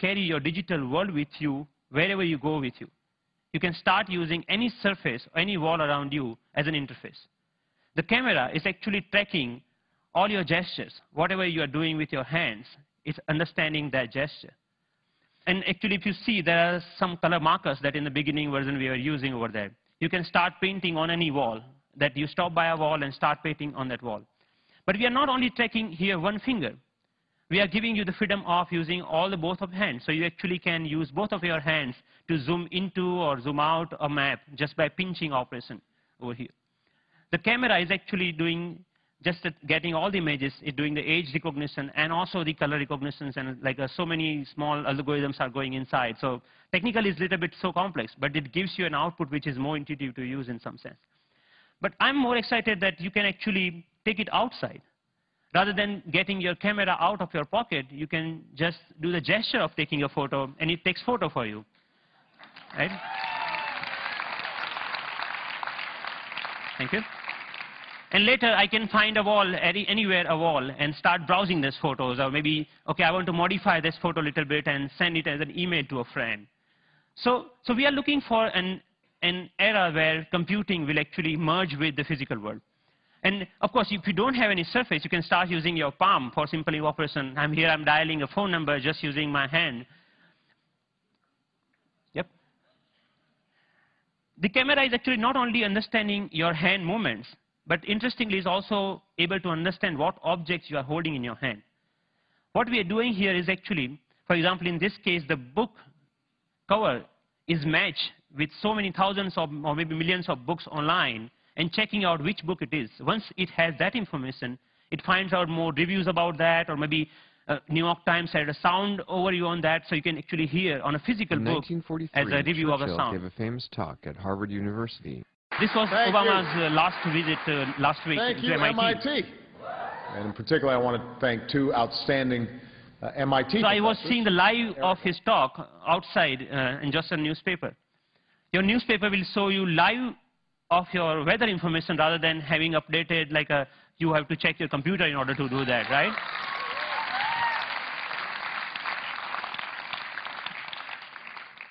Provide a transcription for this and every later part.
carry your digital world with you wherever you go with you. You can start using any surface, any wall around you as an interface. The camera is actually tracking all your gestures. Whatever you are doing with your hands, it's understanding that gesture. And actually, if you see, there are some color markers that in the beginning version we were using over there. You can start painting on any wall, that you stop by a wall and start painting on that wall. But we are not only tracking here one finger. We are giving you the freedom of using all the both of hands. So you actually can use both of your hands to zoom into or zoom out a map just by pinching operation over here. The camera is actually doing just getting all the images. It's doing the age recognition and also the color recognitions, and like so many small algorithms are going inside. So technically it's a little bit so complex, but it gives you an output which is more intuitive to use in some sense. But I'm more excited that you can actually take it outside. Rather than getting your camera out of your pocket, you can just do the gesture of taking a photo, and it takes photo for you, right? Thank you. And later, I can find a wall, anywhere a wall, and start browsing these photos. Or maybe, okay, I want to modify this photo a little bit and send it as an email to a friend. So we are looking for an era where computing will actually merge with the physical world. And of course, if you don't have any surface, you can start using your palm for simple operation. I'm here, I'm dialing a phone number just using my hand. Yep. The camera is actually not only understanding your hand movements, but interestingly is also able to understand what objects you are holding in your hand. What we are doing here is actually, for example, in this case, the book cover is matched with so many thousands of, or maybe millions of books online, and checking out which book it is. Once it has that information, it finds out more reviews about that, or maybe New York Times had a sound overview on that, so you can actually hear on a physical book as a review of a sound. Gave a famous talk at Harvard University. This was Obama's last visit last week to MIT. And in particular, I want to thank two outstanding MIT So I was seeing the live of his talk outside in just a newspaper. Your newspaper will show you live of your weather information rather than having updated like you have to check your computer in order to do that, right?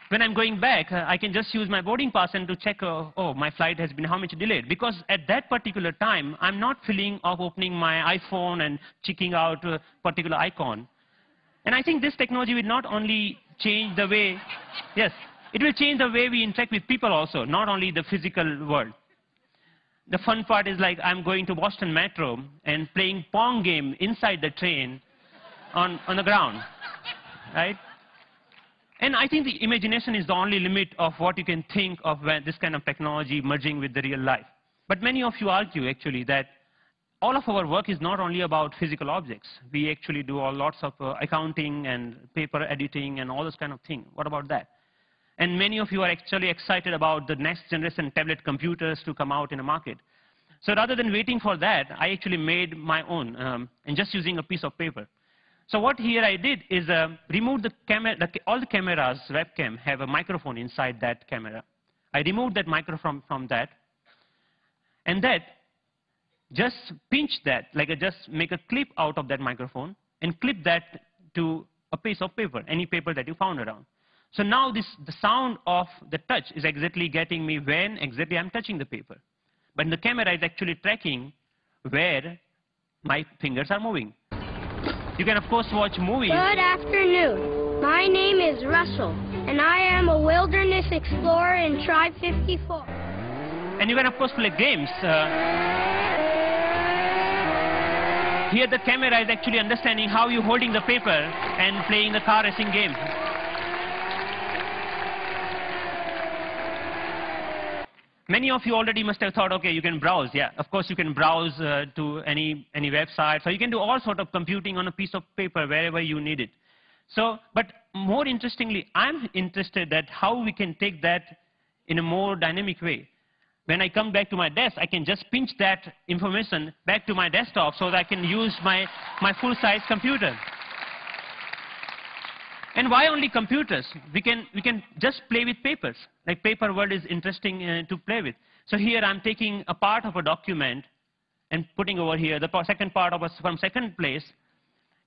When I'm going back, I can just use my boarding pass and to check, oh, my flight has been how much delayed. Because at that particular time, I'm not feeling of opening my iPhone and checking out a particular icon. And I think this technology will not only change the way, yes, it will change the way we interact with people also, not only the physical world. The fun part is like I'm going to Boston Metro and playing Pong game inside the train on the ground, right? And I think the imagination is the only limit of what you can think of when this kind of technology merging with the real life. But many of you argue actually that all of our work is not only about physical objects. We actually do lots of accounting and paper editing and all those kind of things. What about that? And many of you are actually excited about the next generation tablet computers to come out in the market. So rather than waiting for that, I actually made my own and just using a piece of paper. So what here I did is remove the camera. All the cameras, webcam, have a microphone inside that camera. I removed that microphone from that. And that, just pinch that, like just make a clip out of that microphone and clip that to a piece of paper, any paper that you found around. So now the sound of the touch is exactly getting me when exactly I'm touching the paper. But the camera is actually tracking where my fingers are moving. You can, of course, watch movies. Good afternoon. My name is Russell, and I am a wilderness explorer in Tribe 54. And you can, of course, play games. Here the camera is actually understanding how you're holding the paper and playing the car racing game. Many of you already must have thought, okay, you can browse. Yeah, of course you can browse to any website. So you can do all sort of computing on a piece of paper wherever you need it. So, but more interestingly, I'm interested that how we can take that in a more dynamic way. When I come back to my desk, I can just pinch that information back to my desktop so that I can use my full-size computer. And why only computers? We can just play with papers. Like paper world is interesting to play with. So here I'm taking a part of a document and putting over here the second part of from second place.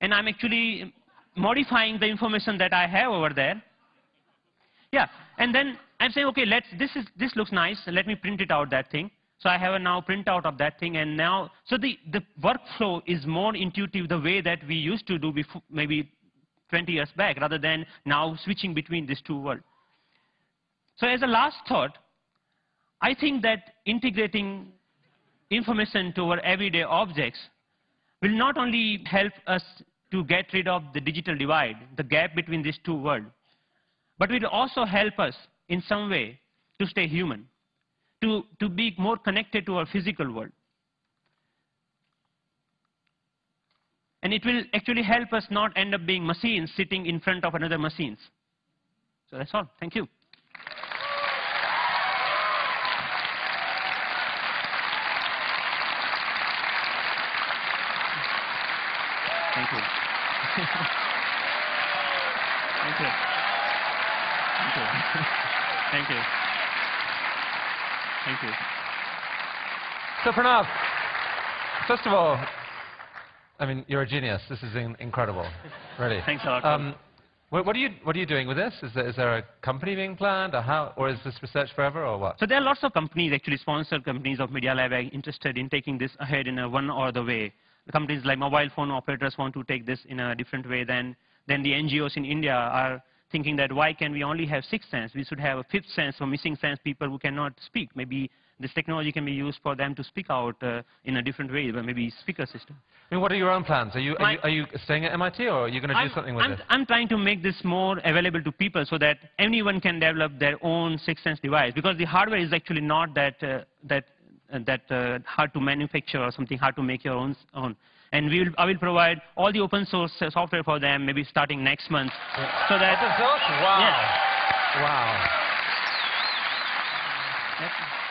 And I'm actually modifying the information that I have over there. Yeah, and then I'm saying, okay, this looks nice, let me print it out, that thing. So I have a now printout of that thing, and now, so the workflow is more intuitive the way that we used to do before, maybe 20 years back, rather than now switching between these two worlds. So as a last thought, I think that integrating information to our everyday objects will not only help us to get rid of the digital divide, the gap between these two worlds, but will also help us in some way to stay human, to be more connected to our physical world. And it will actually help us not end up being machines sitting in front of another machines. So that's all. Thank you. Thank you. Thank you. Thank you. Thank you. Thank you. So Pranav, first of all, I mean, you're a genius. This is incredible, really. Thanks a lot. What are you doing with this? Is there a company being planned, or is this research forever, or what? So there are lots of companies, actually sponsored companies of Media Lab, are interested in taking this ahead in a one or other way. The companies like mobile phone operators want to take this in a different way than the NGOs in India are thinking that why can we only have sixth sense? We should have a fifth sense for missing sense people who cannot speak. Maybe this technology can be used for them to speak out in a different way, but maybe speaker system. I mean, what are your own plans? Are you staying at MIT, or are you going to do something with it? I'm trying to make this more available to people so that anyone can develop their own sixth sense device, because the hardware is actually not that hard to manufacture or something hard to make your own. And I will provide all the open source software for them, maybe starting next month. Yeah. So that. Open source? Wow. Yeah. Wow. That's